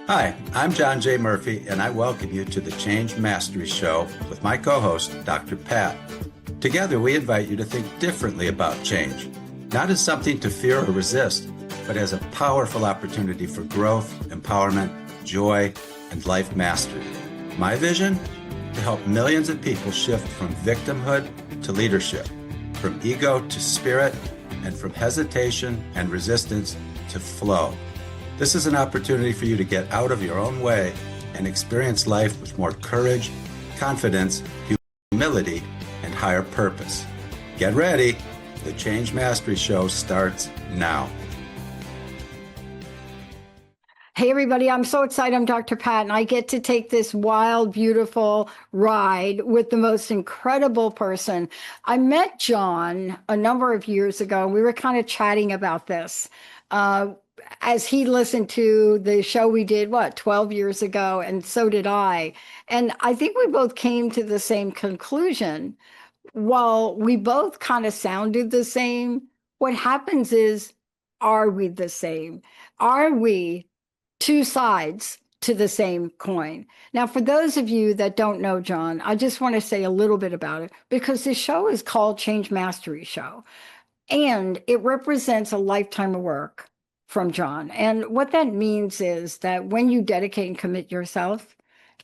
Hi, I'm John J. Murphy, and I welcome you to the Change Mastery Show with my co-host, Dr. Pat. Together, we invite you to think differently about change, not as something to fear or resist, but as a powerful opportunity for growth, empowerment, joy, and life mastery. My vision? To help millions of people shift from victimhood to leadership, from ego to spirit, and from hesitation and resistance to flow. This is an opportunity for you to get out of your own way and experience life with more courage, confidence, humility, and higher purpose. Get ready. The Change Mastery Show starts now. Hey, everybody, I'm so excited. I'm Dr. Pat, and I get to take this wild, beautiful ride with the most incredible person. I met John a number of years ago. We were kind of chatting about this as he listened to the show we did, 12 years ago, and so did I. And I think we both came to the same conclusion. While we both kind of sounded the same, what happens is, are we the same? Are we two sides to the same coin? Now, for those of you that don't know John, I just want to say a little bit about it because this show is called Change Mastery Show, and it represents a lifetime of work from John. And what that means is that when you dedicate and commit yourself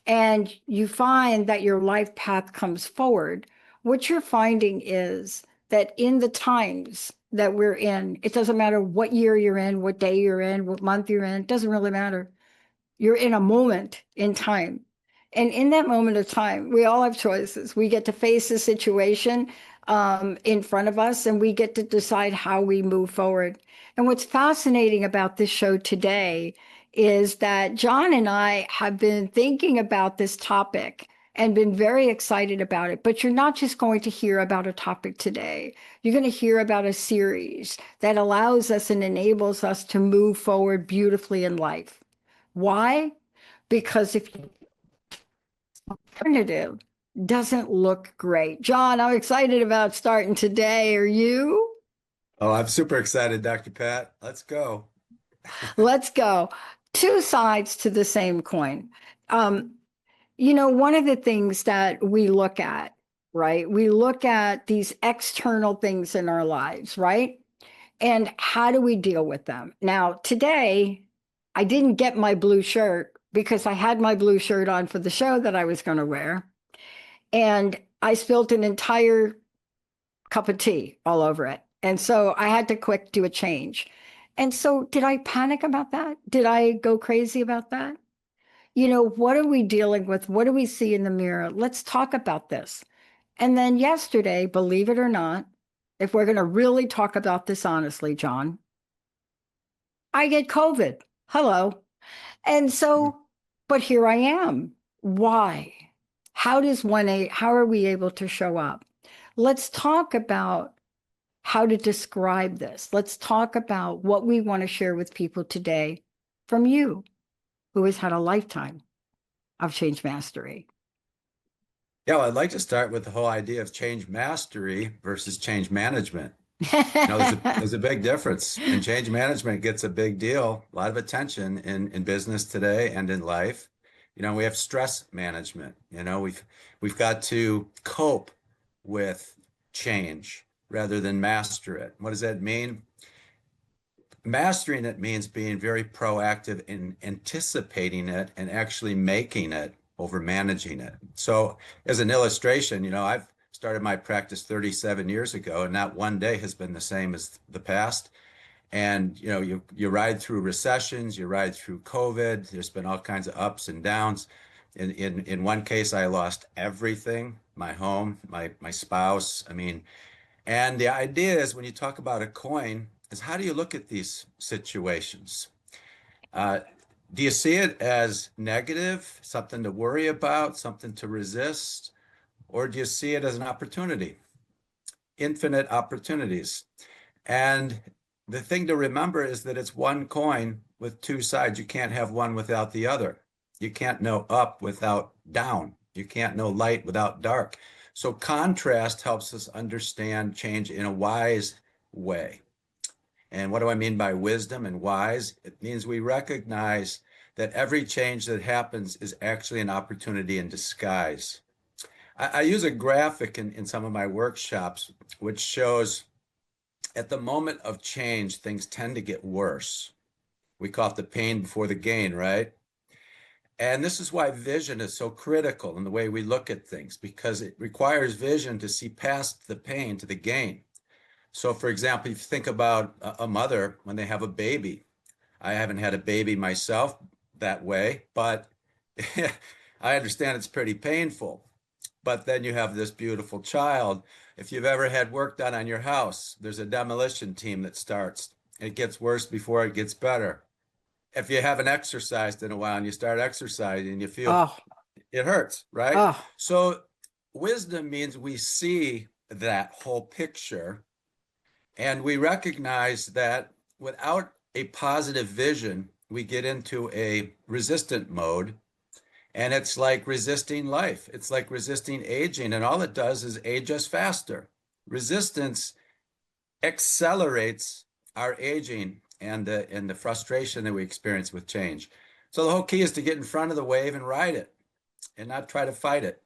and you find that your life path comes forward, what you're finding is that in the times that we're in, it doesn't matter what year you're in, what day you're in, what month you're in, it doesn't really matter. You're in a moment in time. And in that moment of time, we all have choices. We get to face the situation in front of us, and we get to decide how we move forward. And what's fascinating about this show today is that John and I have been thinking about this topic and been very excited about it. But you're not just going to hear about a topic today. You're going to hear about a series that allows us and enables us to move forward beautifully in life. Why? Because if the alternative doesn't look great. John, I'm excited about starting today. Are you? Oh, I'm super excited, Dr. Pat. Let's go. Let's go. Two sides to the same coin. One of the things that we look at, right? We look at these external things in our lives, right? And how do we deal with them? Now, today, I didn't get my blue shirt because I had my blue shirt on for the show that I was going to wear. And I spilled an entire cup of tea all over it. And so I had to quick do a change. And so did I panic about that? Did I go crazy about that? What are we dealing with? What do we see in the mirror? Let's talk about this. And then yesterday, believe it or not, if we're going to really talk about this honestly, John, I get COVID. Hello. And so, but here I am. Why? How are we able to show up? Let's talk about how to describe this. Let's talk about what we want to share with people today from you, who has had a lifetime of change mastery. Yeah, well, I'd like to start with the whole idea of change mastery versus change management. There's a big difference, and change management gets a big deal, a lot of attention in business today and in life. We have stress management. We've got to cope with change rather than master it. What does that mean? Mastering it means being very proactive in anticipating it and actually making it over managing it. So as an illustration, I've started my practice 37 years ago, and not one day has been the same as the past. And you ride through recessions, you ride through COVID. There's been all kinds of ups and downs. In one case, I lost everything, my home, my spouse. And the idea is when you talk about a coin, is how do you look at these situations? Do you see it as negative, something to worry about, something to resist? Or do you see it as an opportunity? Infinite opportunities. And the thing to remember is that it's one coin with two sides. You can't have one without the other. You can't know up without down. You can't know light without dark. So contrast helps us understand change in a wise way. And what do I mean by wisdom and wise? It means we recognize that every change that happens is actually an opportunity in disguise. I use a graphic in some of my workshops, which shows at the moment of change, things tend to get worse. We call it the pain before the gain, right? And this is why vision is so critical in the way we look at things, because it requires vision to see past the pain to the gain. So, for example, if you think about a mother when they have a baby, I haven't had a baby myself that way, but I understand it's pretty painful. But then you have this beautiful child. If you've ever had work done on your house, there's a demolition team that starts. It gets worse before it gets better. If you haven't exercised in a while and you start exercising, you feel Oh, it hurts, right? oh, So wisdom means we see that whole picture and we recognize that without a positive vision, we get into a resistant mode. And it's like resisting life. It's like resisting aging. And all it does is age us faster. Resistance accelerates our aging and the frustration that we experience with change. So the whole key is to get in front of the wave and ride it and not try to fight it.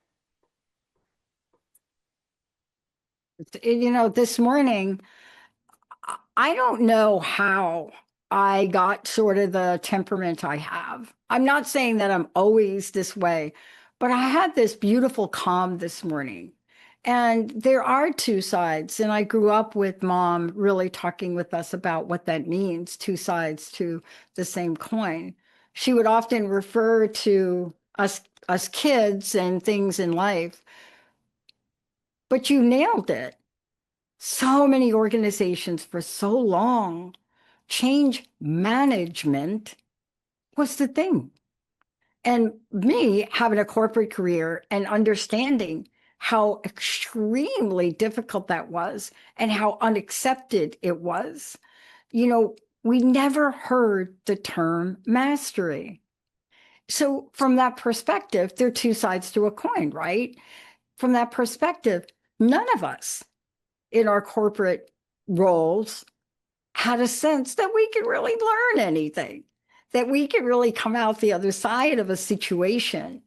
this morning, I don't know how I got sort of the temperament I have. I'm not saying that I'm always this way, but I had this beautiful calm this morning. And there are two sides. And I grew up with mom really talking with us about what that means, two sides to the same coin. She would often refer to us kids and things in life, but you nailed it. So many organizations for so long, change management was the thing. And me having a corporate career and understanding how extremely difficult that was and how unaccepted it was, we never heard the term mastery. So, from that perspective, there are two sides to a coin, right? From that perspective, none of us in our corporate roles had a sense that we could really learn anything, that we could really come out the other side of a situation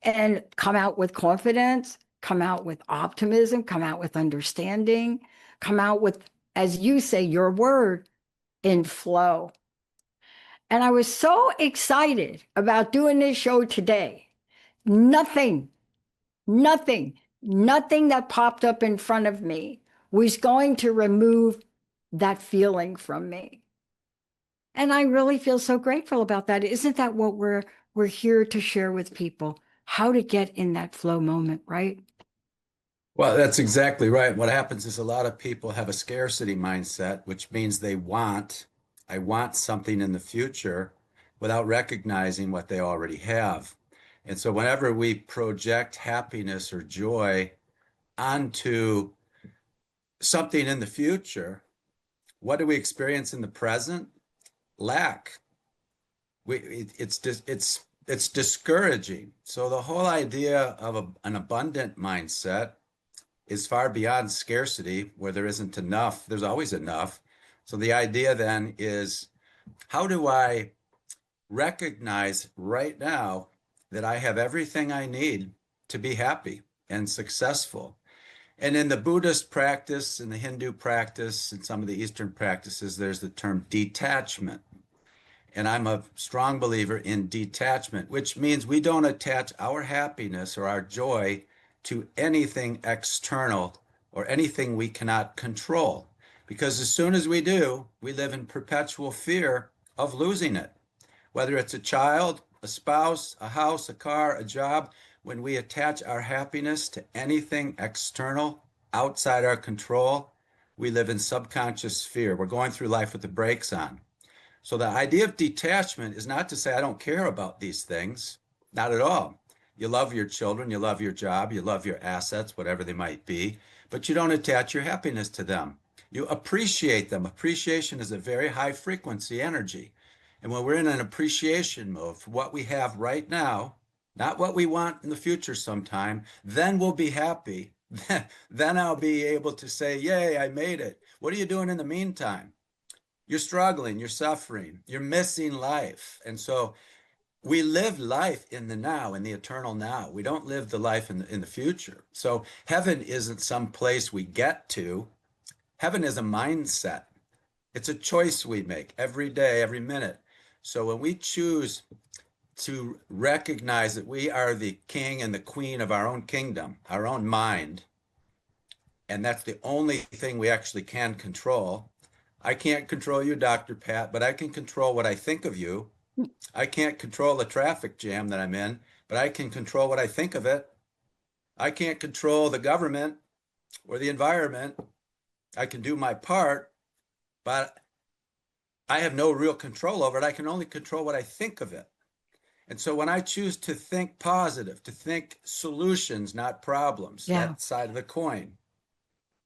and come out with confidence, come out with optimism, come out with understanding, come out with, as you say, your word, in flow. And I was so excited about doing this show today. Nothing, nothing that popped up in front of me was going to remove that feeling from me. And I really feel so grateful about that. Isn't that what we're here to share with people? How to get in that flow moment, right? Well, that's exactly right. What happens is a lot of people have a scarcity mindset, which means I want something in the future without recognizing what they already have. And so whenever we project happiness or joy onto something in the future, what do we experience in the present? Lack. It's discouraging. So the whole idea of an abundant mindset is far beyond scarcity where there isn't enough. There's always enough. So the idea then is how do I recognize right now that I have everything I need to be happy and successful? And in the Buddhist practice, in the Hindu practice, and some of the Eastern practices, there's the term detachment. And I'm a strong believer in detachment, which means we don't attach our happiness or our joy to anything external or anything we cannot control. Because as soon as we do, we live in perpetual fear of losing it. Whether it's a child, a spouse, a house, a car, a job, when we attach our happiness to anything external, outside our control, we live in subconscious fear. We're going through life with the brakes on. So the idea of detachment is not to say I don't care about these things, not at all. You love your children, you love your job, you love your assets, whatever they might be, but you don't attach your happiness to them. You appreciate them. Appreciation is a very high frequency energy. And when we're in an appreciation mode for what we have right now, not what we want in the future sometime, then we'll be happy. Then I'll be able to say, yay, I made it. What are you doing in the meantime? You're struggling, you're suffering, you're missing life. And so we live life in the now, in the eternal now. We don't live the life in the future. So heaven isn't some place we get to. Heaven is a mindset. It's a choice we make every day, every minute. So when we choose to recognize that we are the king and the queen of our own kingdom, our own mind, and that's the only thing we actually can control. I can't control you, Dr. Pat, but I can control what I think of you. I can't control the traffic jam that I'm in, but I can control what I think of it. I can't control the government or the environment. I can do my part, but I have no real control over it. I can only control what I think of it. And so when I choose to think positive, to think solutions, not problems, Yeah. that side of the coin,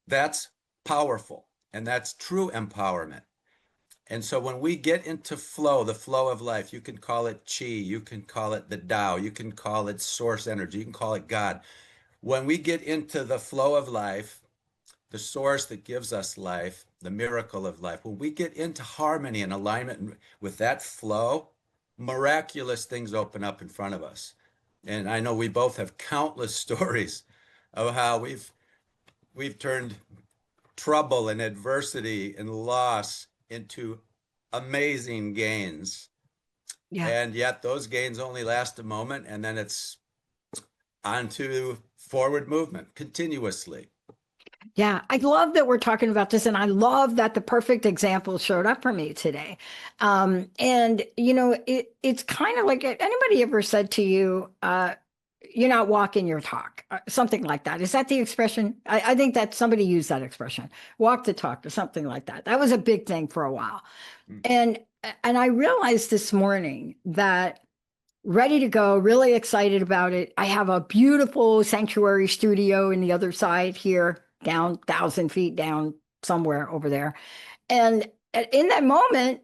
that's powerful. And that's true empowerment. And so when we get into flow, the flow of life, you can call it chi, you can call it the Tao, you can call it source energy, you can call it God. When we get into the flow of life, the source that gives us life, the miracle of life, when we get into harmony and alignment with that flow, miraculous things open up in front of us. And I know we both have countless stories of how we've turned trouble and adversity and loss into amazing gains. Yeah. And yet those gains only last a moment, and then it's on to forward movement continuously. Yeah, I love that we're talking about this, and I love that the perfect example showed up for me today. And it's kind of like anybody ever said to you, "You're not walking your talk," something like that. Is that the expression? I think that somebody used that expression, "walk the talk," or something like that. That was a big thing for a while, and and I realized this morning that ready to go, really excited about it. I have a beautiful sanctuary studio in the other side here, down 1,000 feet down somewhere over there. And in that moment,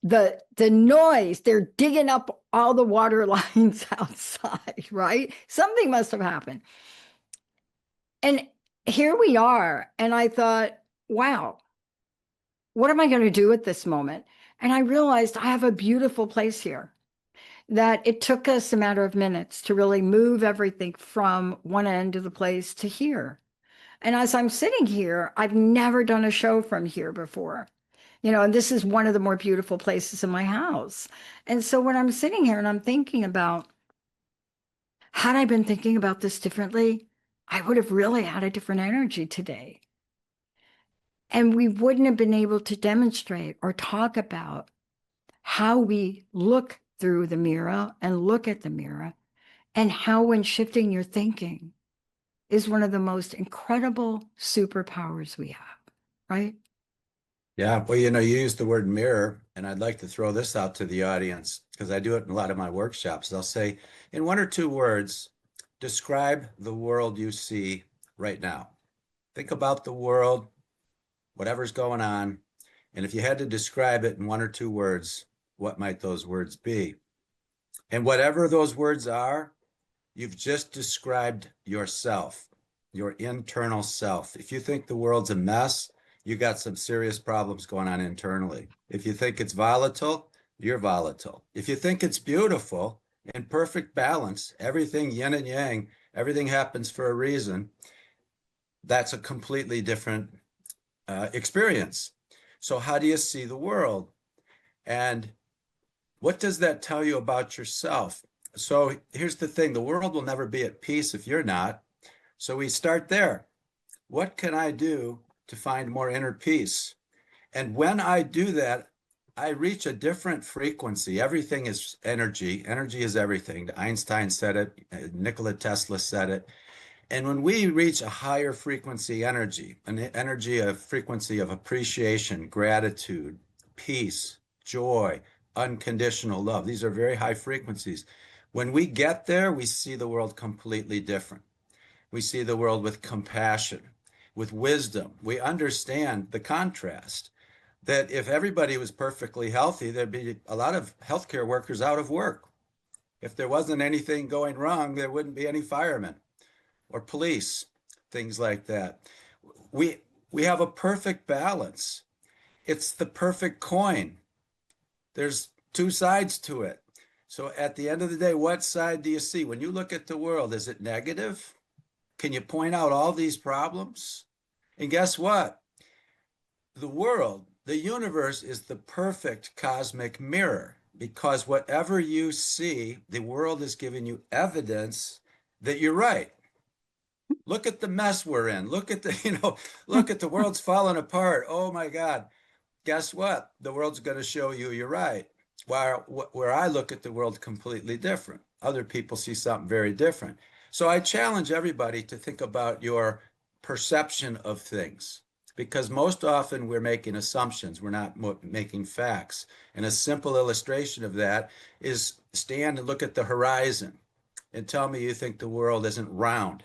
the noise, they're digging up all the water lines outside, right? Something must have happened. And here we are. And I thought, wow, what am I going to do at this moment? And I realized I have a beautiful place here, that it took us a matter of minutes to really move everything from one end of the place to here. And as I'm sitting here, I've never done a show from here before. And this is one of the more beautiful places in my house. And so when I'm sitting here and I'm thinking about, had I been thinking about this differently, I would have really had a different energy today. And we wouldn't have been able to demonstrate or talk about how we look through the mirror and look at the mirror, and how, when shifting your thinking, is one of the most incredible superpowers we have, right? Yeah, well, you use the word mirror, and I'd like to throw this out to the audience because I do it in a lot of my workshops. I'll say, in one or two words, describe the world you see right now. Think about the world, whatever's going on, and if you had to describe it in one or two words, what might those words be? And whatever those words are, you've just described yourself, your internal self. If you think the world's a mess, you got some serious problems going on internally. If you think it's volatile, you're volatile. If you think it's beautiful, in perfect balance, everything yin and yang, everything happens for a reason, that's a completely different experience. So, how do you see the world? And what does that tell you about yourself? So, here's the thing, the world will never be at peace if you're not. So, we start there. What can I do to find more inner peace? And when I do that, I reach a different frequency. Everything is energy. Energy is everything. Einstein said it, Nikola Tesla said it. And when we reach a higher frequency energy, an energy, a frequency of appreciation, gratitude, peace, joy, unconditional love, these are very high frequencies. When we get there, we see the world completely different. We see the world with compassion, with wisdom. We understand the contrast that if everybody was perfectly healthy, there'd be a lot of healthcare workers out of work. If there wasn't anything going wrong, there wouldn't be any firemen or police, things like that. We we have a perfect balance. It's the perfect coin. There's two sides to it. So at the end of the day, what side do you see? When you look at the world, is it negative? Can you point out all these problems? And guess what? The world, the universe is the perfect cosmic mirror because whatever you see, the world is giving you evidence that you're right. Look at the mess we're in. Look at the, look at the world's falling apart. Oh my God. Guess what? The world's going to show you you're right. Where I look at the world completely different. Other people see something very different. So I challenge everybody to think about your perception of things because most often we're making assumptions. We're not making facts. And a simple illustration of that is stand and look at the horizon and tell me you think the world isn't round.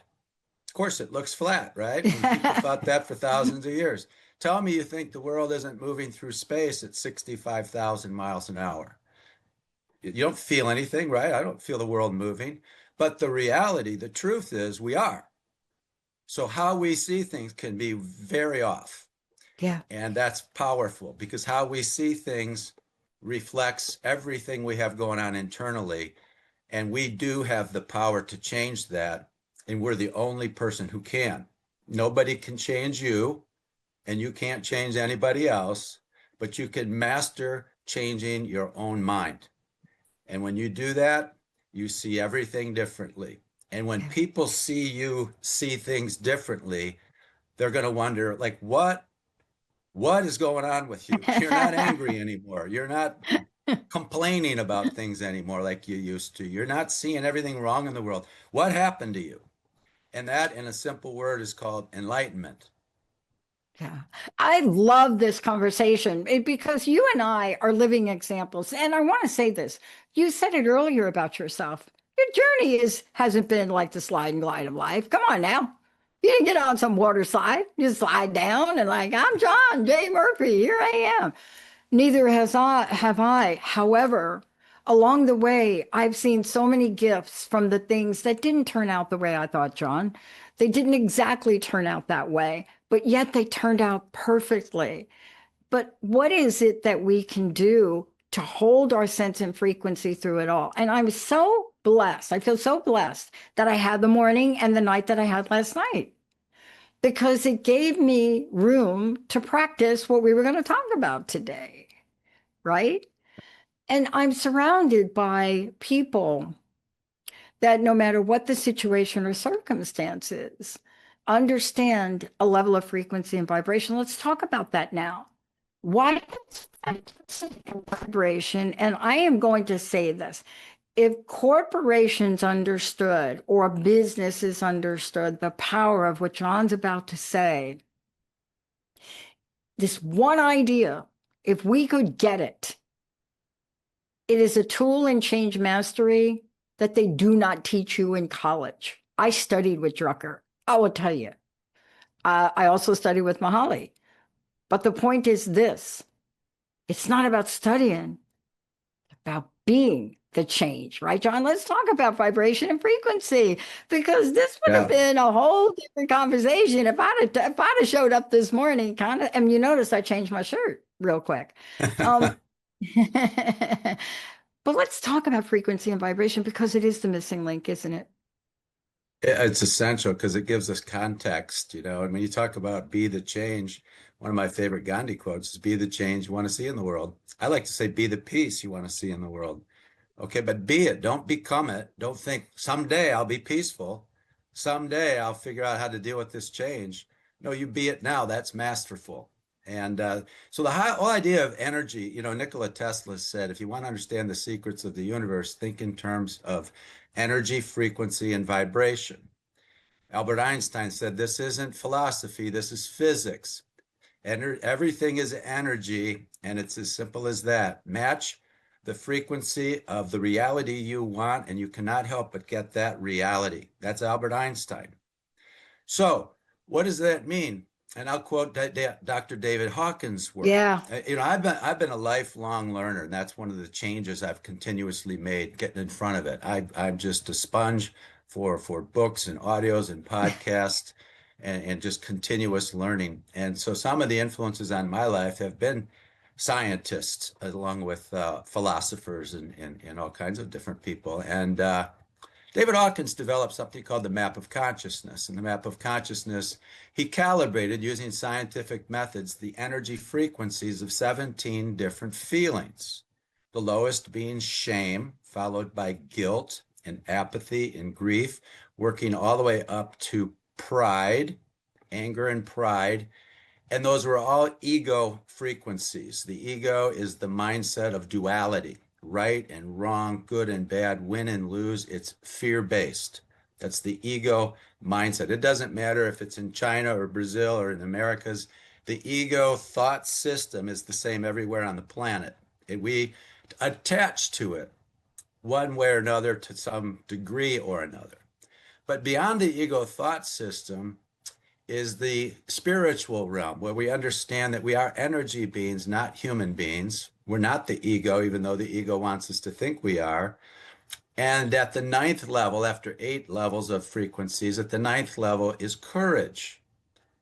Of course, it looks flat, right? And people thought that for thousands of years. Tell me you think the world isn't moving through space at 65,000 miles an hour. You don't feel anything, right? I don't feel the world moving. But the reality, the truth is we are. So how we see things can be very off. Yeah. And that's powerful because how we see things reflects everything we have going on internally. And we do have the power to change that. And we're the only person who can. Nobody can change you, and you can't change anybody else, but you can master changing your own mind. And when you do that, you see everything differently. And when Yeah. people see you see things differently, they're going to wonder, like, what is going on with you? You're not angry anymore. You're not complaining about things anymore like you used to. You're not seeing everything wrong in the world. What happened to you? And that, in a simple word, is called enlightenment. Yeah. I love this conversation because you and I are living examples. And I want to say this. You said it earlier about yourself. Your journey hasn't been like the slide and glide of life. Come on now. You didn't get on some water slide. You slide down and like, I'm John J. Murphy. Here I am. Neither have I. However, along the way, I've seen so many gifts from the things that didn't turn out the way I thought, John. They didn't exactly turn out that way, but yet they turned out perfectly. But what is it that we can do to hold our sense and frequency through it all? And I'm so blessed. I feel so blessed that I had the morning and the night that I had last night because it gave me room to practice what we were going to talk about today, right? And I'm surrounded by people that no matter what the situation or circumstances, understand a level of frequency and vibration. Let's talk about that now. Why vibration? And I am going to say this. If corporations understood or businesses understood the power of what John's about to say, this one idea, if we could get it, it is a tool in change mastery that they do not teach you in college. I studied with Drucker. I will tell you. I also studied with Mahali. But the point is this. It's not about studying, it's about being the change, right, John? Let's talk about vibration and frequency because this would have Yeah. been a whole different conversation if I'd have showed up this morning, kind of. And you notice I changed my shirt real quick. Um, but let's talk about frequency and vibration because it is the missing link, isn't it? It's essential because it gives us context, And when you talk about be the change, one of my favorite Gandhi quotes is be the change you want to see in the world. I like to say be the peace you want to see in the world. Okay, but be it. Don't become it. Don't think someday I'll be peaceful. Someday I'll figure out how to deal with this change. No, you be it now. That's masterful. And so the whole idea of energy, Nikola Tesla said, if you want to understand the secrets of the universe, think in terms of energy, frequency, and vibration. Albert Einstein said, this isn't philosophy, this is physics. Everything is energy, and it's as simple as that. Match the frequency of the reality you want, and you cannot help but get that reality. That's Albert Einstein. So, what does that mean? And I'll quote Dr. David Hawkins' work. Yeah. I've been a lifelong learner, and that's one of the changes I've continuously made, getting in front of it. I'm just a sponge for books and audios and podcasts and just continuous learning. And so some of the influences on my life have been scientists, along with philosophers and all kinds of different people. And David Hawkins developed something called the map of consciousness. And the map of consciousness, he calibrated using scientific methods the energy frequencies of 17 different feelings. The lowest being shame, followed by guilt and apathy and grief, working all the way up to pride, anger and pride. And those were all ego frequencies. The ego is the mindset of duality, right and wrong, good and bad, win and lose. It's fear-based. That's the ego mindset. It doesn't matter if it's in China or Brazil or in the Americas. The ego thought system is the same everywhere on the planet. We attach to it one way or another to some degree or another. But beyond the ego thought system is the spiritual realm where we understand that we are energy beings, not human beings. We're not the ego, even though the ego wants us to think we are. And at the ninth level, after 8 levels of frequencies, at the ninth level is courage.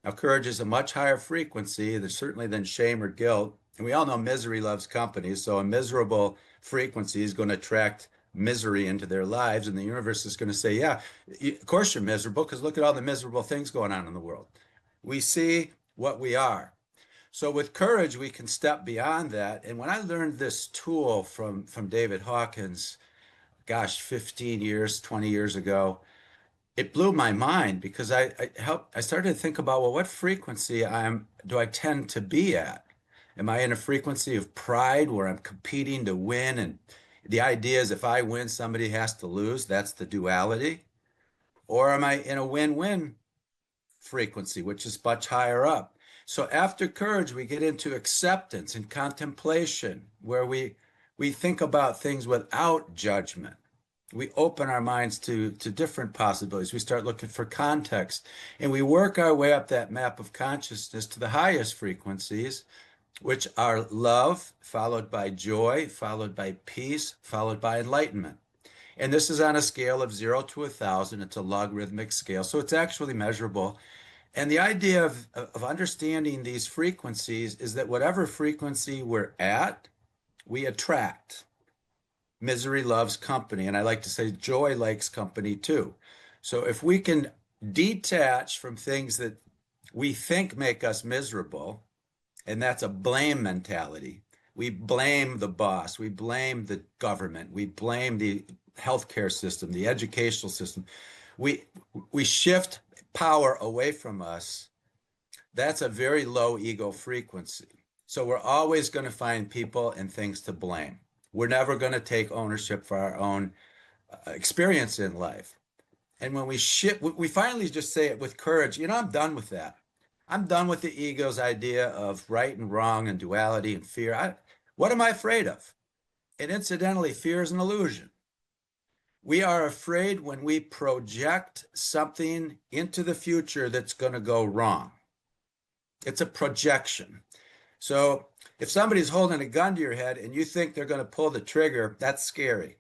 Now, courage is a much higher frequency, certainly than shame or guilt. And we all know misery loves company. So a miserable frequency is going to attract misery into their lives. And the universe is going to say, yeah, of course you're miserable, because look at all the miserable things going on in the world. We see what we are. So with courage, we can step beyond that. And when I learned this tool from David Hawkins, gosh, 15 years, 20 years ago, it blew my mind because I started to think about, well, what frequency do I tend to be at? Am I in a frequency of pride where I'm competing to win? And the idea is if I win, somebody has to lose. That's the duality. Or am I in a win-win frequency, which is much higher up? So after courage, we get into acceptance and contemplation, where we think about things without judgment. We open our minds to different possibilities. We start looking for context, and we work our way up that map of consciousness to the highest frequencies, which are love, followed by joy, followed by peace, followed by enlightenment. And this is on a scale of 0 to 1,000. It's a logarithmic scale, so it's actually measurable. And the idea of understanding these frequencies is that whatever frequency we're at, we attract. Misery loves company. And I like to say joy likes company too. So if we can detach from things that we think make us miserable, and that's a blame mentality. We blame the boss. We blame the government. We blame the healthcare system, the educational system. We shift power away from us. That's a very low ego frequency. So we're always going to find people and things to blame. We're never going to take ownership for our own experience in life. And when we shift, we finally just say it with courage, I'm done with that. I'm done with the ego's idea of right and wrong and duality and fear. What am I afraid of? And incidentally, fear is an illusion. We are afraid when we project something into the future that's going to go wrong. It's a projection. So if somebody's holding a gun to your head and you think they're going to pull the trigger, that's scary.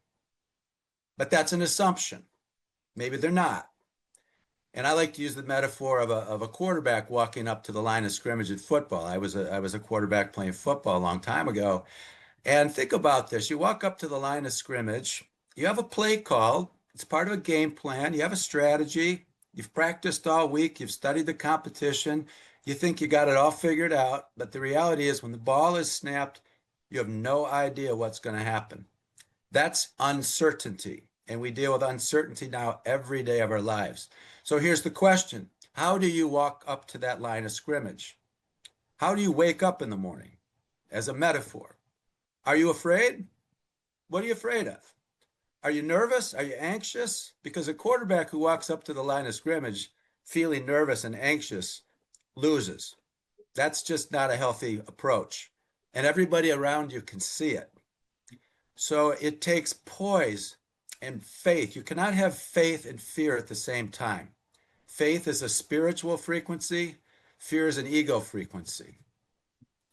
But that's an assumption. Maybe they're not. And I like to use the metaphor of a quarterback walking up to the line of scrimmage in football. I was a quarterback playing football a long time ago. And think about this. You walk up to the line of scrimmage, you have a play called, it's part of a game plan, you have a strategy, you've practiced all week, you've studied the competition, you think you got it all figured out, but the reality is when the ball is snapped, you have no idea what's going to happen. That's uncertainty. And we deal with uncertainty now every day of our lives. So here's the question. How do you walk up to that line of scrimmage? How do you wake up in the morning? As a metaphor. Are you afraid? What are you afraid of? Are you nervous? Are you anxious? Because a quarterback who walks up to the line of scrimmage feeling nervous and anxious loses. That's just not a healthy approach. And everybody around you can see it. So it takes poise and faith. You cannot have faith and fear at the same time. Faith is a spiritual frequency. Fear is an ego frequency.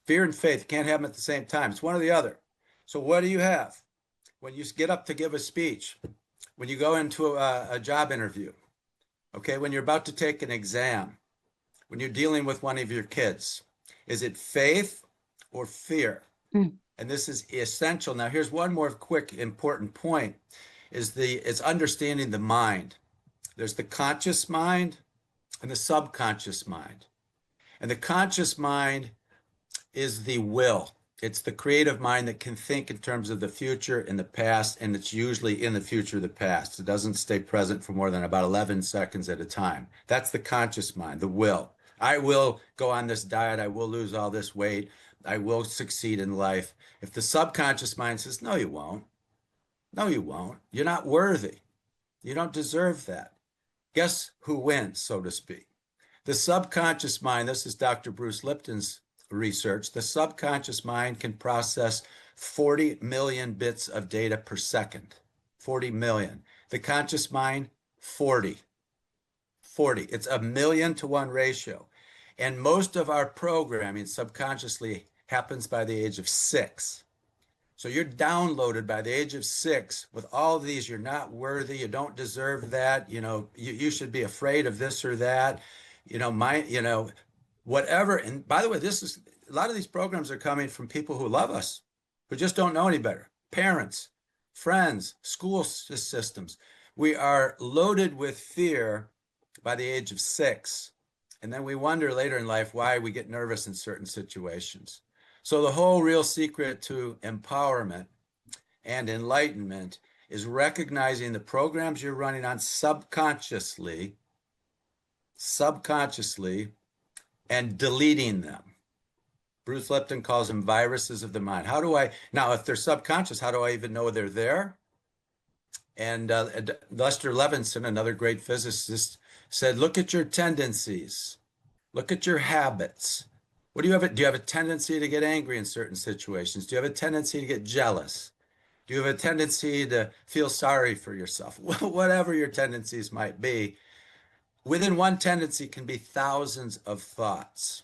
Fear and faith can't have them at the same time. It's one or the other. So what do you have? When you get up to give a speech, when you go into a job interview, okay, when you're about to take an exam, when you're dealing with one of your kids, is it faith or fear? Mm. And this is essential. Now, here's one more quick important point it's understanding the mind. There's the conscious mind and the subconscious mind. And the conscious mind is the will. It's the creative mind that can think in terms of the future and the past, and it's usually in the future, the past. It doesn't stay present for more than about 11 seconds at a time. That's the conscious mind, the will. I will go on this diet. I will lose all this weight. I will succeed in life. If the subconscious mind says, no, you won't. No, you won't. You're not worthy. You don't deserve that. Guess who wins, so to speak? The subconscious mind, this is Dr. Bruce Lipton's research, the subconscious mind can process 40 million bits of data per second. 40 million. The conscious mind, 40. 40. It's a 1,000,000 to 1 ratio. And most of our programming subconsciously happens by the age of 6. So you're downloaded by the age of 6 with all of these. You're not worthy. You don't deserve that. You should be afraid of this or that. Whatever. And by the way, a lot of these programs are coming from people who love us, who just don't know any better. Parents, friends, school systems. We are loaded with fear by the age of 6. And then we wonder later in life why we get nervous in certain situations. So the whole real secret to empowerment and enlightenment is recognizing the programs you're running on subconsciously, and deleting them. Bruce Lipton calls them viruses of the mind. Now, if they're subconscious, how do I even know they're there? And Lester Levinson, another great physicist, said, look at your tendencies. Look at your habits. What do you have? Do you have a tendency to get angry in certain situations? Do you have a tendency to get jealous? Do you have a tendency to feel sorry for yourself? Whatever your tendencies might be, within one tendency can be thousands of thoughts.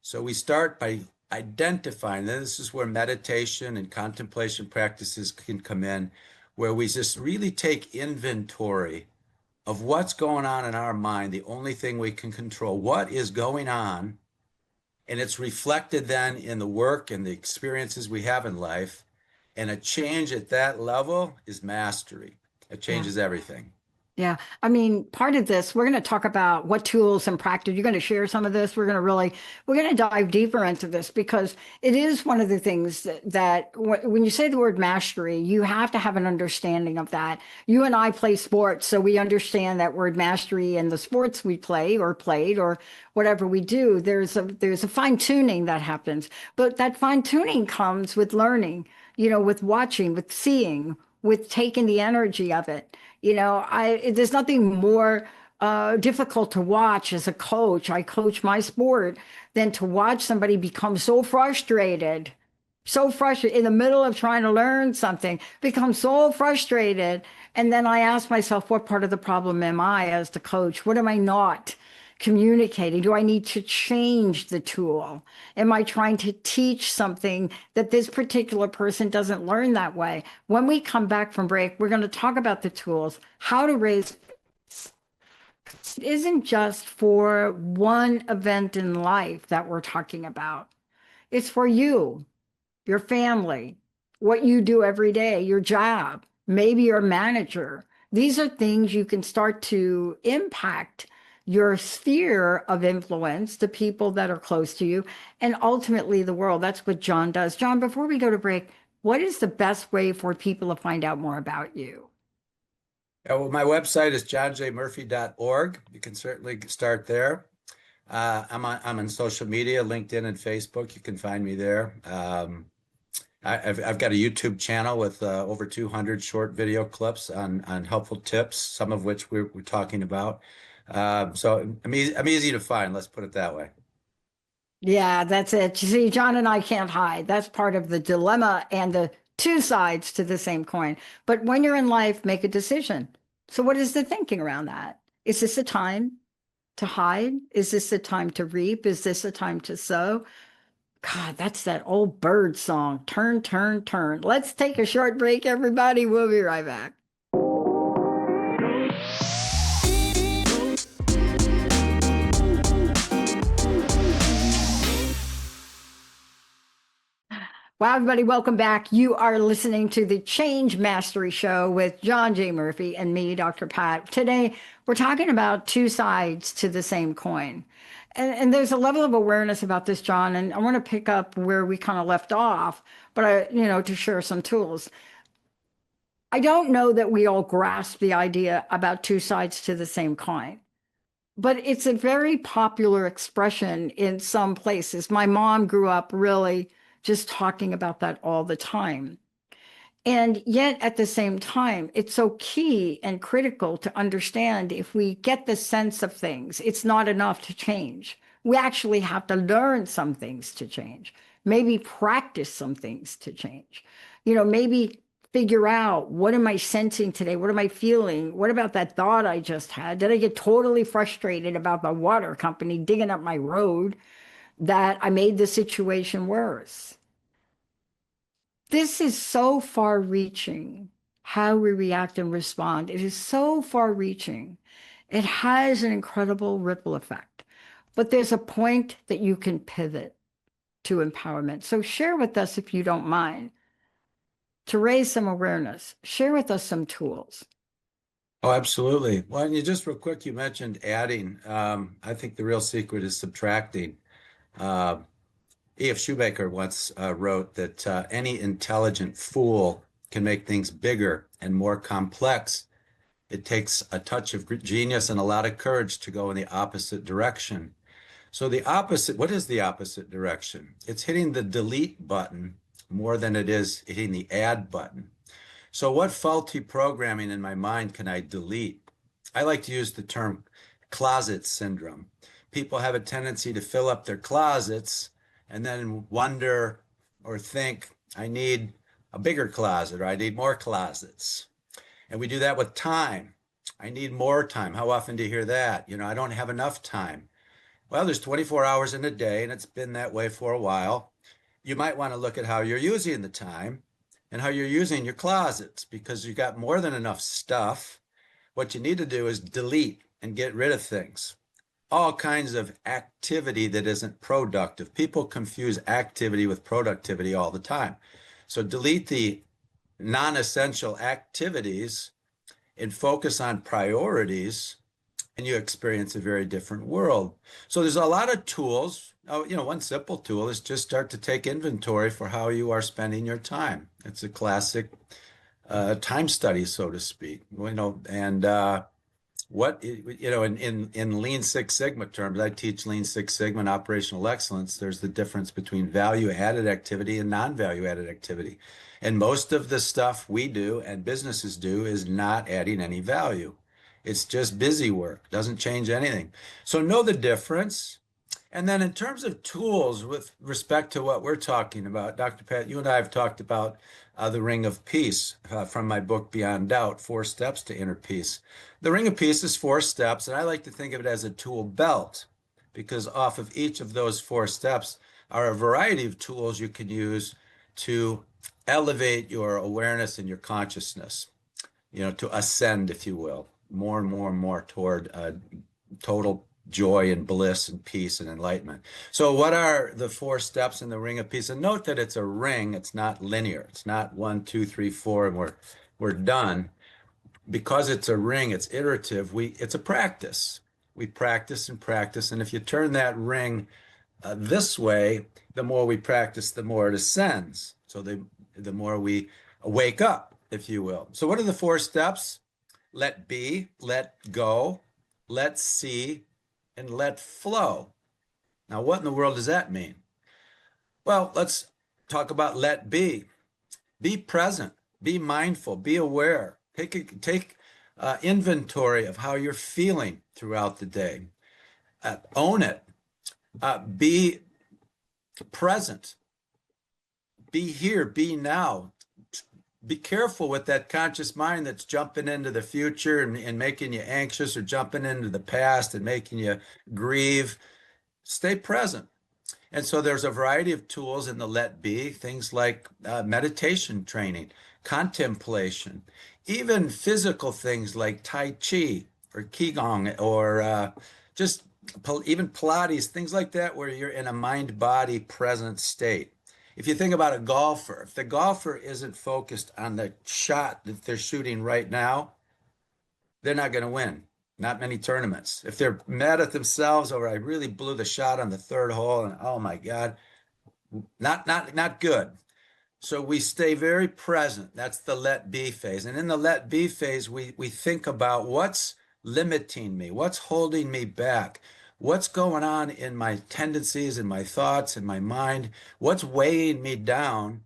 So we start by identifying, and this is where meditation and contemplation practices can come in, where we just really take inventory of what's going on in our mind, the only thing we can control, what is going on. And it's reflected then in the work and the experiences we have in life. And a change at that level is mastery. It changes everything. Yeah. I mean, part of this, we're going to talk about what tools and practice. You're going to share some of this. We're going to dive deeper into this because it is one of the things that when you say the word mastery, you have to have an understanding of that. You and I play sports, so we understand that word mastery in the sports we play or played or whatever we do. There's a fine tuning that happens, but that fine tuning comes with learning, with watching, with seeing, with taking the energy of it. There's nothing more difficult to watch as a coach. I coach my sport than to watch somebody become so frustrated in the middle of trying to learn something, become so frustrated. And then I ask myself, what part of the problem am I as the coach? What am I not communicating? Do I need to change the tool? Am I trying to teach something that this particular person doesn't learn that way? When we come back from break, we're going to talk about the tools, how to raise. It isn't just for one event in life that we're talking about. It's for you, your family, what you do every day, your job, maybe your manager. These are things you can start to impact your sphere of influence, the people that are close to you, and ultimately the world. That's what John does. John, before we go to break, what is the best way for people to find out more about you? Yeah, well, my website is johnjmurphy.org. You can certainly start there. I'm on social media, LinkedIn and Facebook. You can find me there. I've got a YouTube channel with over 200 short video clips on helpful tips, some of which we're talking about. So I'm easy to find. Let's put it that way. Yeah, that's it. You see, John and I can't hide. That's part of the dilemma and the two sides to the same coin. But when you're in life, make a decision. So what is the thinking around that? Is this a time to hide? Is this a time to reap? Is this a time to sow? God, that's that old bird song. Turn, turn, turn. Let's take a short break, everybody. We'll be right back. Wow, everybody, welcome back. You are listening to the Change Mastery Show with John J. Murphy and me, Dr. Pat. Today, we're talking about two sides to the same coin. And there's a level of awareness about this, John, and I want to pick up where we kind of left off, but to share some tools. I don't know that we all grasp the idea about two sides to the same coin. But it's a very popular expression in some places. My mom grew up really just talking about that all the time. And yet, at the same time, it's so key and critical to understand if we get the sense of things, it's not enough to change. We actually have to learn some things to change, maybe practice some things to change. Maybe figure out, what am I sensing today? What am I feeling? What about that thought I just had? Did I get totally frustrated about the water company digging up my road that I made the situation worse? This is so far reaching, how we react and respond. It is so far reaching. It has an incredible ripple effect. But there's a point that you can pivot to empowerment. So share with us, if you don't mind, to raise some awareness. Share with us some tools. Oh, absolutely. Well, and you just real quick, you mentioned adding. I think the real secret is subtracting. Uh, E.F. Shoemaker once wrote that any intelligent fool can make things bigger and more complex. It takes a touch of genius and a lot of courage to go in the opposite direction. So the opposite, what is the opposite direction? It's hitting the delete button more than it is hitting the add button. So what faulty programming in my mind can I delete? I like to use the term closet syndrome. People have a tendency to fill up their closets and then wonder or think, I need a bigger closet or I need more closets. And we do that with time. I need more time. How often do you hear that? I don't have enough time. Well, there's 24 hours in a day, and it's been that way for a while. You might want to look at how you're using the time and how you're using your closets because you got more than enough stuff. What you need to do is delete and get rid of things. All kinds of activity that isn't productive. People confuse activity with productivity all the time. So delete the non-essential activities and focus on priorities, and you experience a very different world. So there's a lot of tools. Oh, one simple tool is just start to take inventory for how you are spending your time. It's a classic time study, so to speak. And what in Lean Six Sigma terms, I teach Lean Six Sigma and operational excellence. There's the difference between value added activity and non-value added activity. And most of the stuff we do and businesses do is not adding any value. It's just busy work, doesn't change anything. So know the difference. And then in terms of tools with respect to what we're talking about, Dr. Pat, you and I have talked about the Ring of Peace from my book, Beyond Doubt, 4 Steps to Inner Peace. The Ring of Peace is 4 steps, and I like to think of it as a tool belt because off of each of those 4 steps are a variety of tools you can use to elevate your awareness and your consciousness, to ascend, if you will, more and more and more toward total joy and bliss and peace and enlightenment. So what are the 4 steps in the Ring of Peace? And note that it's a ring, it's not linear. It's not 1, 2, 3, 4, and we're done. Because it's a ring, it's iterative, it's a practice. We practice and practice. And if you turn that ring this way, the more we practice, the more it ascends. So the more we wake up, if you will. So what are the 4 steps? Let be, let go, let see, and let flow. Now, what in the world does that mean? Well, let's talk about let be. Be present, be mindful, be aware. Take inventory of how you're feeling throughout the day. Own it. Be present. Be here, be now. Be careful with that conscious mind that's jumping into the future and making you anxious or jumping into the past and making you grieve. Stay present. And so there's a variety of tools in the let be, things like meditation training, contemplation, even physical things like Tai Chi or Qigong or even Pilates, things like that, where you're in a mind-body present state. if you think about a golfer, if the golfer isn't focused on the shot that they're shooting right now, they're not going to win. Not many tournaments. If they're mad at themselves over I really blew the shot on the third hole and oh my God, not good. So we stay very present. That's the let be phase. And in the let be phase, we think about what's limiting me, what's holding me back, what's going on in my tendencies and my thoughts and my mind, what's weighing me down,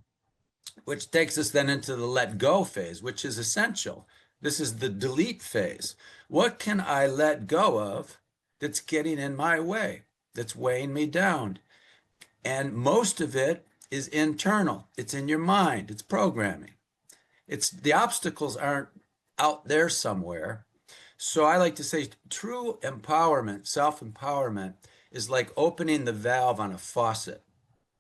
which takes us then into the let go phase, which is essential. This is the delete phase. What can I let go of that's getting in my way, that's weighing me down? And most of it is internal. It's in your mind. It's programming. It's the obstacles aren't out there somewhere. So I like to say true empowerment, self-empowerment is like opening the valve on a faucet.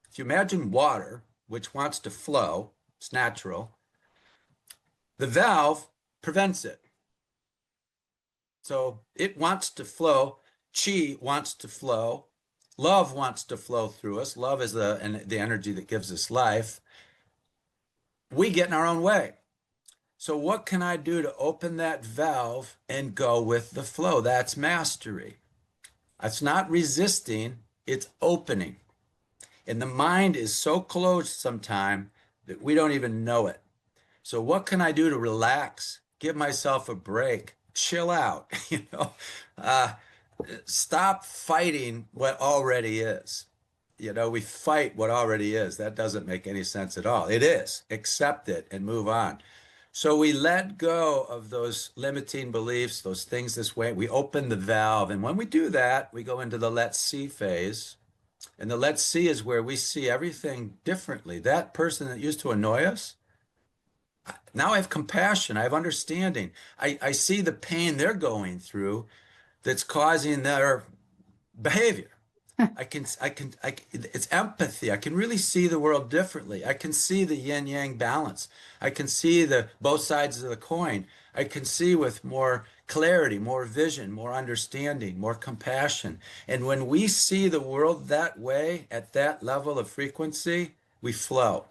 If you imagine water, which wants to flow, it's natural, the valve prevents it. So it wants to flow. Chi wants to flow. Love wants to flow through us. Love is the energy that gives us life. We get in our own way. So what can I do to open that valve and go with the flow? That's mastery. It's not resisting, it's opening. And the mind is so closed sometimes that we don't even know it. So what can I do to relax, give myself a break, chill out, uh, stop fighting what already is. We fight what already is. That doesn't make any sense at all. It is. Accept it and move on. So we let go of those limiting beliefs, those things this way. We open the valve. And when we do that, we go into the let's see phase. And the let's see is where we see everything differently. That person that used to annoy us, now I have compassion, I have understanding. I see the pain they're going through that's causing their behavior. It's empathy. I can really see the world differently. I can see the yin-yang balance. I can see the both sides of the coin. I can see with more clarity, more vision, more understanding, more compassion. And when we see the world that way, at that level of frequency, we flow.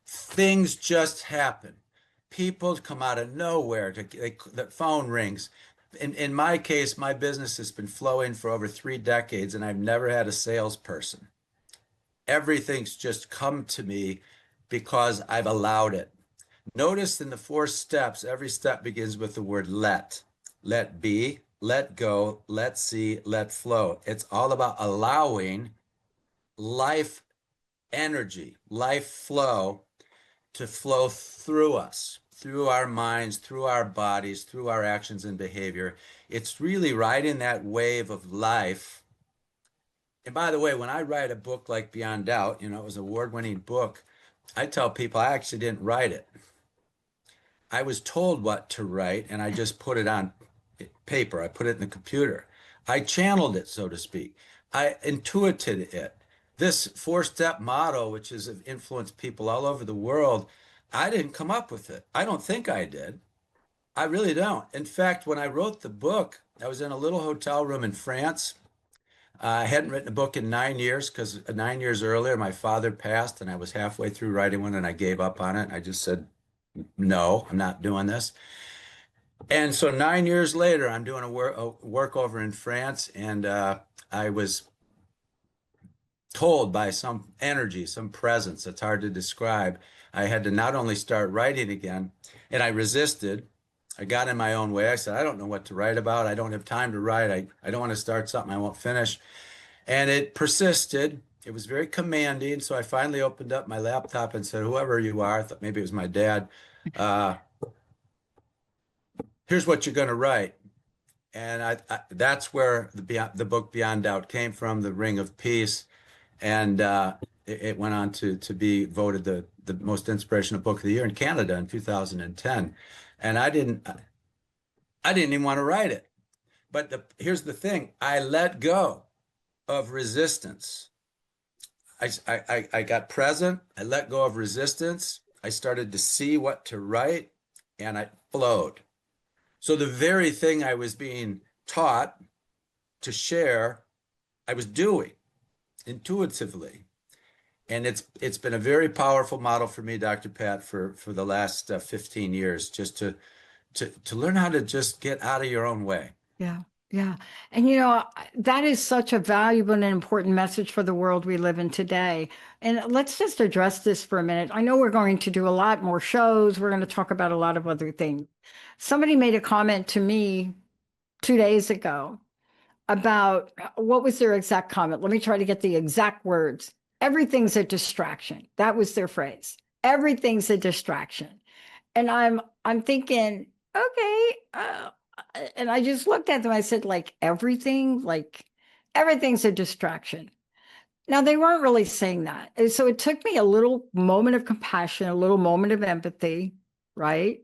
Things just happen. People come out of nowhere. The phone rings. In my case, my business has been flowing for over 3 decades, and I've never had a salesperson. Everything's just come to me because I've allowed it. Notice in the 4 steps, every step begins with the word let. Let be, let go, let see, let flow. It's all about allowing life energy, life flow to flow through us, through our minds, through our bodies, through our actions and behavior. It's really riding that wave of life. And by the way, when I write a book like Beyond Doubt, it was an award-winning book, I tell people I actually didn't write it. I was told what to write, and I just put it on paper. I put it in the computer. I channeled it, so to speak. I intuited it. This 4-step model, which has influenced people all over the world, I didn't come up with it. I don't think I did. I really don't. In fact, when I wrote the book, I was in a little hotel room in France. I hadn't written a book in 9 years because 9 years earlier, my father passed and I was halfway through writing one and I gave up on it. I just said, no, I'm not doing this. And so 9 years later, I'm doing a work over in France, and I was told by some energy, some presence that's hard to describe, I had to not only start writing again, and I resisted. I got in my own way. I said, I don't know what to write about. I don't have time to write. I don't want to start something I won't finish. And it persisted. It was very commanding. So I finally opened up my laptop and said, whoever you are, I thought maybe it was my dad, here's what you're going to write. And that's where the book Beyond Doubt came from, The Ring of Peace. And it went on to be voted the most inspirational book of the year in Canada in 2010. And I didn't even want to write it. But here's the thing, I let go of resistance. I got present, I let go of resistance, I started to see what to write, and I flowed. So the very thing I was being taught to share, I was doing intuitively. And it's been a very powerful model for me, Dr. Pat, for the last 15 years, just to learn how to just get out of your own way. Yeah, yeah. And that is such a valuable and important message for the world we live in today. And let's just address this for a minute. I know we're going to do a lot more shows. We're going to talk about a lot of other things. Somebody made a comment to me 2 days ago about what was their exact comment? Let me try to get the exact words. Everything's a distraction. That was their phrase. Everything's a distraction. And I'm thinking, okay, and I just looked at them. I said, like everything's a distraction. Now they weren't really saying that. And so it took me a little moment of compassion, a little moment of empathy, right?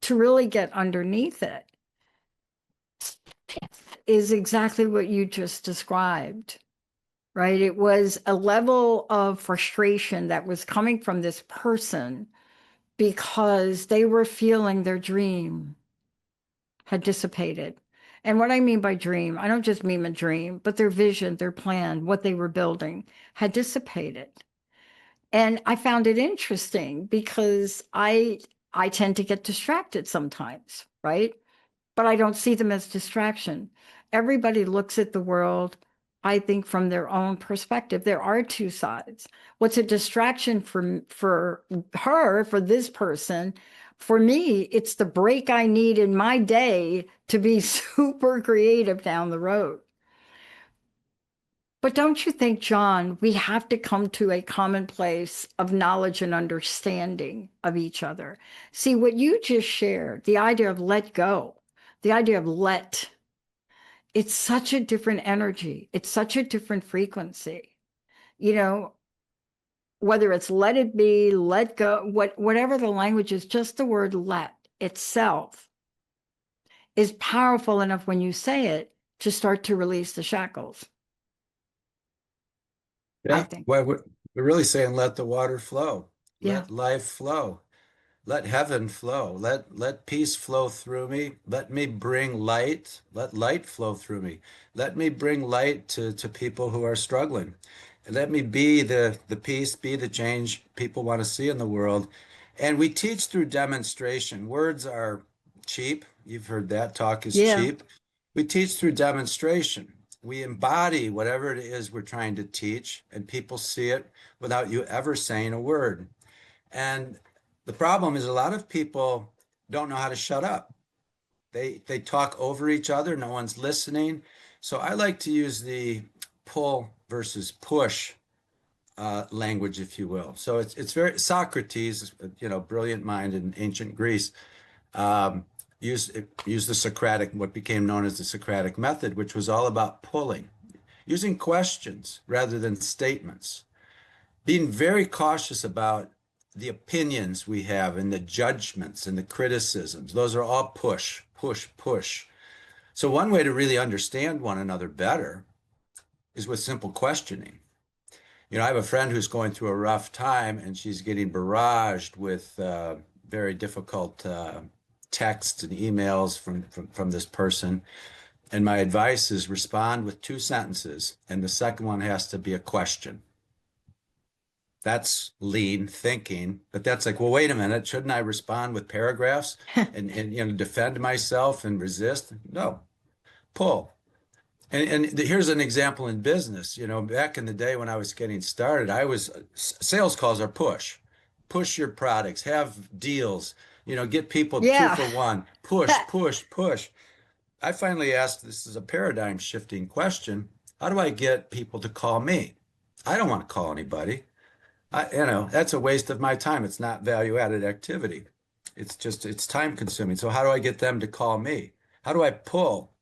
To really get underneath it is exactly what you just described, right? It was a level of frustration that was coming from this person because they were feeling their dream had dissipated. And what I mean by dream, I don't just mean a dream, but their vision, their plan, what they were building had dissipated. And I found it interesting because I tend to get distracted sometimes, right? But I don't see them as distraction. Everybody looks at the world, I think, from their own perspective. There are two sides. What's a distraction for her, for this person? For me, it's the break I need in my day to be super creative down the road. But don't you think, John, we have to come to a common place of knowledge and understanding of each other? See, what you just shared, the idea of let go, the idea of it's such a different energy. It's such a different frequency. You know, whether it's let it be, let go, whatever the language is, just the word let itself is powerful enough when you say it to start to release the shackles, I Yeah. think. Well, we're really saying let the water flow, Yeah. let life flow. Let heaven flow. Let peace flow through me. Let me bring light. Let light flow through me. Let me bring light to people who are struggling. Let me be the peace, be the change people want to see in the world. And we teach through demonstration. Words are cheap. You've heard that. Talk is Yeah. cheap. We teach through demonstration. We embody whatever it is we're trying to teach, and people see it without you ever saying a word. And the problem is a lot of people don't know how to shut up. They talk over each other, no one's listening. So I like to use the pull versus push language, if you will. So it's very Socrates, brilliant mind in ancient Greece, um, used the Socratic, what became known as the Socratic method, which was all about pulling, using questions rather than statements, being very cautious about the opinions we have and the judgments and the criticisms. Those are all push, push, push. So one way to really understand one another better is with simple questioning. I have a friend who's going through a rough time and she's getting barraged with very difficult texts and emails from this person. And my advice is respond with 2 sentences, and the second one has to be a question. That's lean thinking, but that's like, well, wait a minute, shouldn't I respond with paragraphs and defend myself and resist? No, pull. And here's an example in business. Back in the day when I was getting started, sales calls are push your products, have deals, get people two Yeah. for one, push, push, push. I finally asked, this is a paradigm shifting question. How do I get people to call me? I don't want to call anybody. That's a waste of my time. It's not value added activity. It's time consuming. So how do I get them to call me? How do I pull?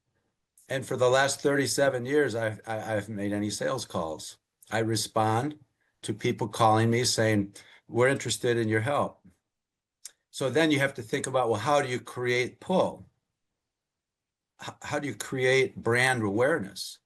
And for the last 37 years, I haven't made any sales calls. I respond to people calling me saying, we're interested in your help. So then you have to think about, well, how do you create pull? How do you create brand awareness?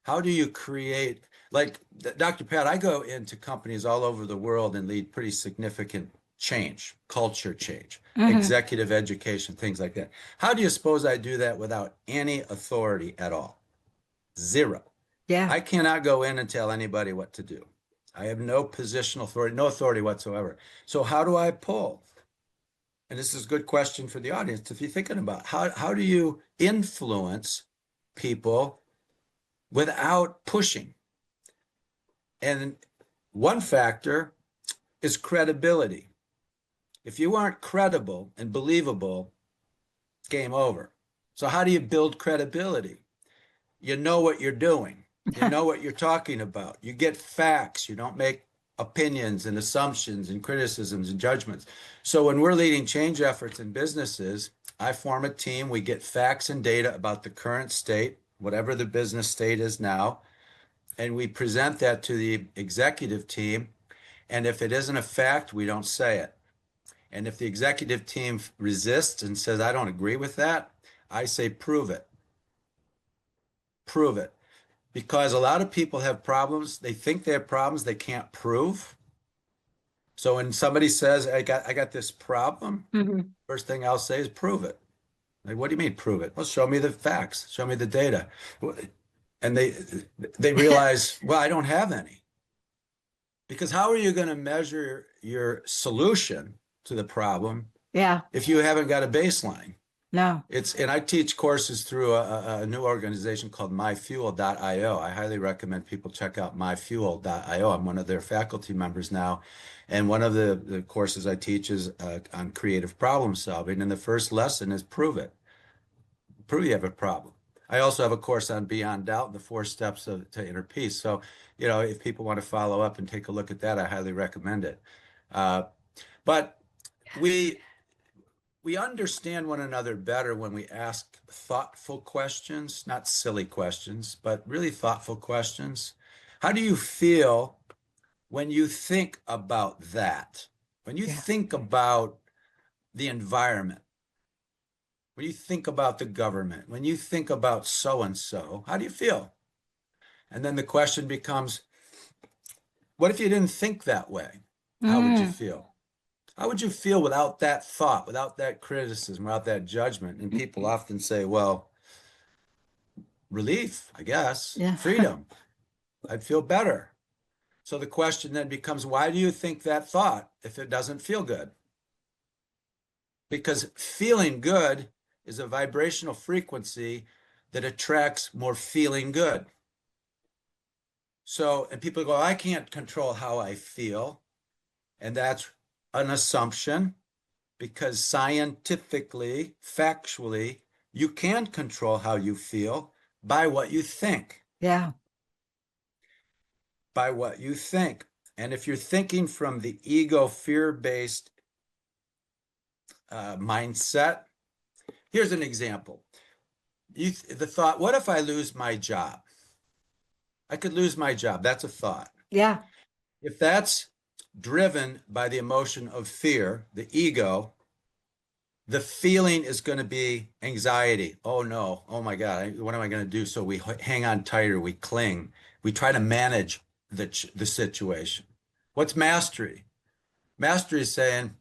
How do you create, like Dr. Pat, I go into companies all over the world and lead pretty significant change, culture change, Hmm. executive education, things like that. How do you suppose I do that without any authority at all? Zero. Yeah. I cannot go in and tell anybody what to do. I have no positional authority, no authority whatsoever. So how do I pull? And this is a good question for the audience if you're thinking about how do you influence people without pushing? And one factor is credibility. If you aren't credible and believable, game over. So how do you build credibility? You know what you're doing. You know what you're talking about. You get facts. You don't make opinions and assumptions and criticisms and judgments. So when we're leading change efforts in businesses, I form a team. We get facts and data about the current state, whatever the business state is now, and we present that to the executive team. And if it isn't a fact, we don't say it. And if the executive team resists and says, I don't agree with that, I say, prove it. Prove it. Because a lot of people have problems. They think they have problems they can't prove. So when somebody says, I got this problem, Mhm. first thing I'll say is prove it. Like, what do you mean prove it? Well, show me the facts, show me the data. And they realize, well, I don't have any. Because how are you going to measure your solution to the problem Yeah. if you haven't got a baseline? No. And I teach courses through a new organization called myfuel.io. I highly recommend people check out myfuel.io. I'm one of their faculty members now. And one of the courses I teach is on creative problem solving. And the first lesson is prove it. Prove you have a problem. I also have a course on Beyond Doubt, the 4 steps to inner peace. So, if people want to follow up and take a look at that, I highly recommend it. Uh, but we we understand one another better when we ask thoughtful questions, not silly questions, but really thoughtful questions. How do you feel when you think about that? When you Yeah. think about the environment, when you think about the government, when you think about so and so, how do you feel? And then the question becomes, what if you didn't think that way? How would you Mm. feel? How would you feel without that thought, without that criticism, without that judgment? And people often say, well, relief, I guess, Yeah. freedom. I'd feel better. So the question then becomes, why do you think that thought if it doesn't feel good? Because feeling good is a vibrational frequency that attracts more feeling good. So, and people go, I can't control how I feel. And that's an assumption because scientifically, factually, you can control how you feel by what you think. Yeah. By what you think. And if you're thinking from the ego fear-based mindset, here's an example. The thought, what if I lose my job? I could lose my job. That's a thought. Yeah. If that's driven by the emotion of fear, the ego, the feeling is going to be anxiety. Oh no. Oh my God. What am I going to do? So we hang on tighter. We cling. We try to manage the situation. What's mastery? Mastery is saying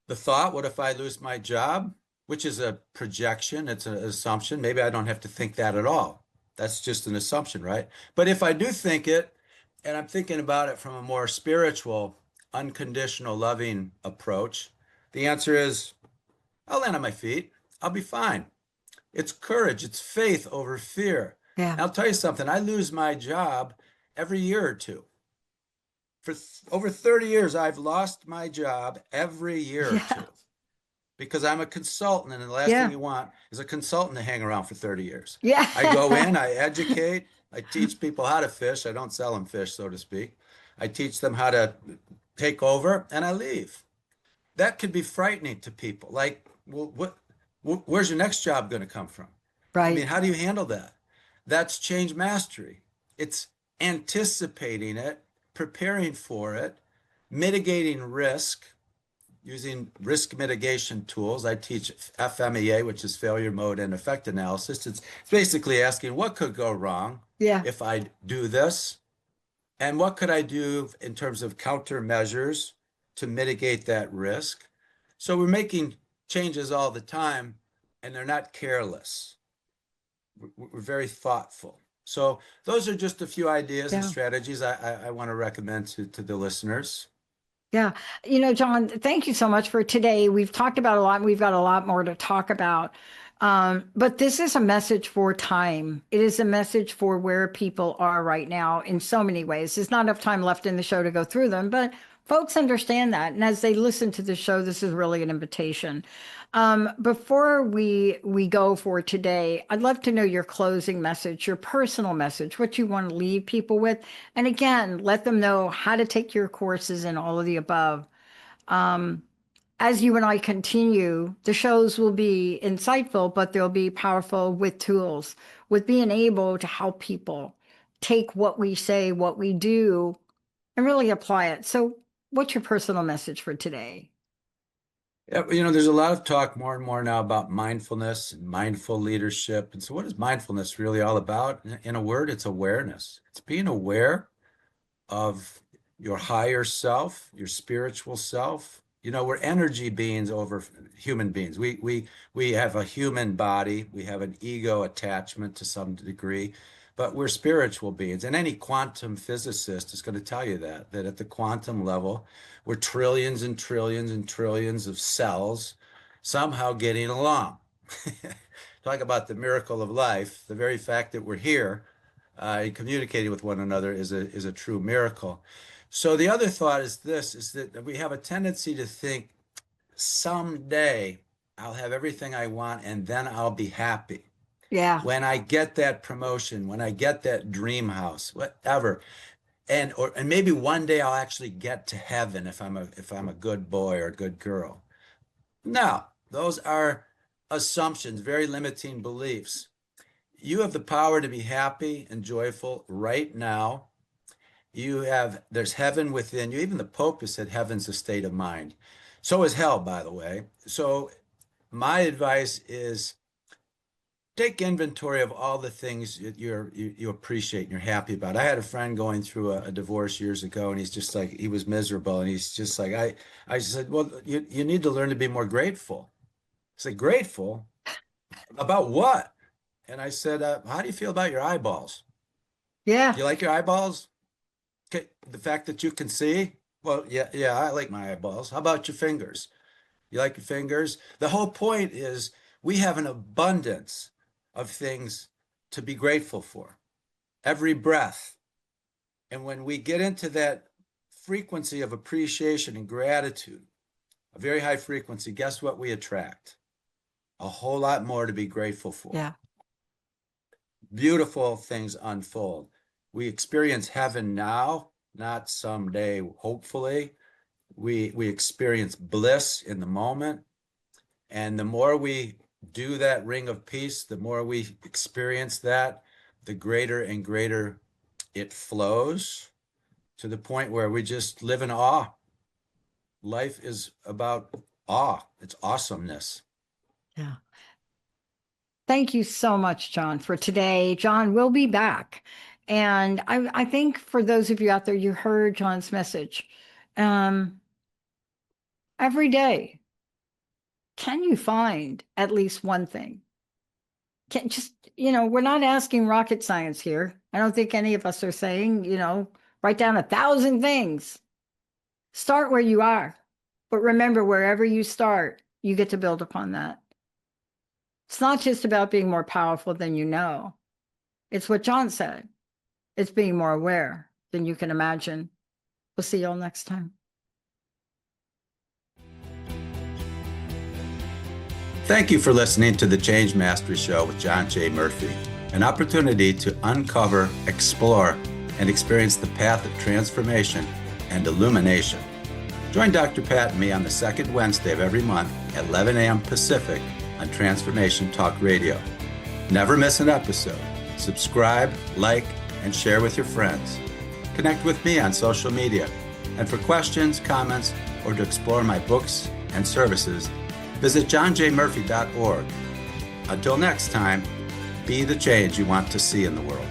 the thought, what if I lose my job? Which is a projection. It's an assumption. Maybe I don't have to think that at all. That's just an assumption, right? But if I do think it, and I'm thinking about it from a more spiritual, unconditional, loving approach, the answer is I'll land on my feet. I'll be fine. It's courage. It's faith over fear. Yeah. And I'll tell you something. I lose my job every year or two. For over 30 years, I've lost my job every year or Yeah. two because I'm a consultant. And the last thing Yeah. you want is a consultant to hang around for 30 years. I go Yeah. in, I educate, I teach people how to fish. I don't sell them fish, so to speak. I teach them how to take over and I leave. That could be frightening to people. Like, well, where's your next job going to come from? I mean, Right. how do you handle that? That's change mastery. It's anticipating it, preparing for it, mitigating risk using risk mitigation tools. I teach FMEA, which is failure mode and effect analysis. It's basically asking what could go wrong Yeah. if I do this, and what could I do in terms of countermeasures to mitigate that risk? So we're making changes all the time, and they're not careless. We're very thoughtful. So those are just a few ideas and Yeah. strategies I want to recommend to the listeners. Yeah. John, thank you so much for today. We've talked about a lot, and we've got a lot more to talk about. But this is a message for time. It is a message for where people are right now in so many ways. There's not enough time left in the show to go through them, but folks understand that. And as they listen to the show, this is really an invitation. Before we go for today, I'd love to know your closing message, your personal message, what you want to leave people with. And again, let them know how to take your courses and all of the above. As you and I continue, the shows will be insightful, but they'll be powerful with tools, with being able to help people take what we say, what we do, and really apply it. So, what's your personal message for today? Yeah, there's a lot of talk more and more now about mindfulness and mindful leadership. And so what is mindfulness really all about? In a word, it's awareness. It's being aware of your higher self, your spiritual self. We're energy beings over human beings. We have a human body, we have an ego attachment to some degree, but we're spiritual beings. And any quantum physicist is going to tell you that at the quantum level, we're trillions and trillions and trillions of cells somehow getting along. Talk about the miracle of life. The very fact that we're here and communicating with one another is a true miracle. So the other thought is this, is that we have a tendency to think someday I'll have everything I want and then I'll be happy. Yeah. When I get that promotion, when I get that dream house, whatever. And maybe one day I'll actually get to heaven if I'm a good boy or a good girl. No, those are assumptions, very limiting beliefs. You have the power to be happy and joyful right now. There's heaven within you. Even the Pope has said heaven's a state of mind. So is hell, by the way. So my advice is take inventory of all the things you appreciate and you're happy about. I had a friend going through a divorce years ago, and he's just like, he was miserable. And he's just like, I said, well, you need to learn to be more grateful. I said, grateful? About what? And I said, how do you feel about your eyeballs? Yeah. Do you like your eyeballs? Okay, the fact that you can see? Well, yeah, I like my eyeballs. How about your fingers? You like your fingers? The whole point is we have an abundance of things to be grateful for. Every breath. And when we get into that frequency of appreciation and gratitude, a very high frequency, guess what we attract? A whole lot more to be grateful for. Yeah. Beautiful things unfold. We experience heaven now, not someday, hopefully. We experience bliss in the moment. And the more we do that ring of peace, the more we experience that, the greater and greater it flows to the point where we just live in awe. Life is about awe. It's awesomeness. Yeah. Thank you so much, John, for today. John will be back. And I think for those of you out there, you heard John's message. Every day, can you find at least one thing? We're not asking rocket science here. I don't think any of us are saying, write down 1,000 things. Start where you are. But remember, wherever you start, you get to build upon that. It's not just about being more powerful than you know. It's what John said. It's being more aware than you can imagine. We'll see you all next time. Thank you for listening to the Change Mastery Show with John J. Murphy, an opportunity to uncover, explore, and experience the path of transformation and illumination. Join Dr. Pat and me on the second Wednesday of every month at 11 a.m. Pacific on Transformation Talk Radio. Never miss an episode. Subscribe, like, and share with your friends. Connect with me on social media. And for questions, comments, or to explore my books and services, visit johnjmurphy.org. Until next time, be the change you want to see in the world.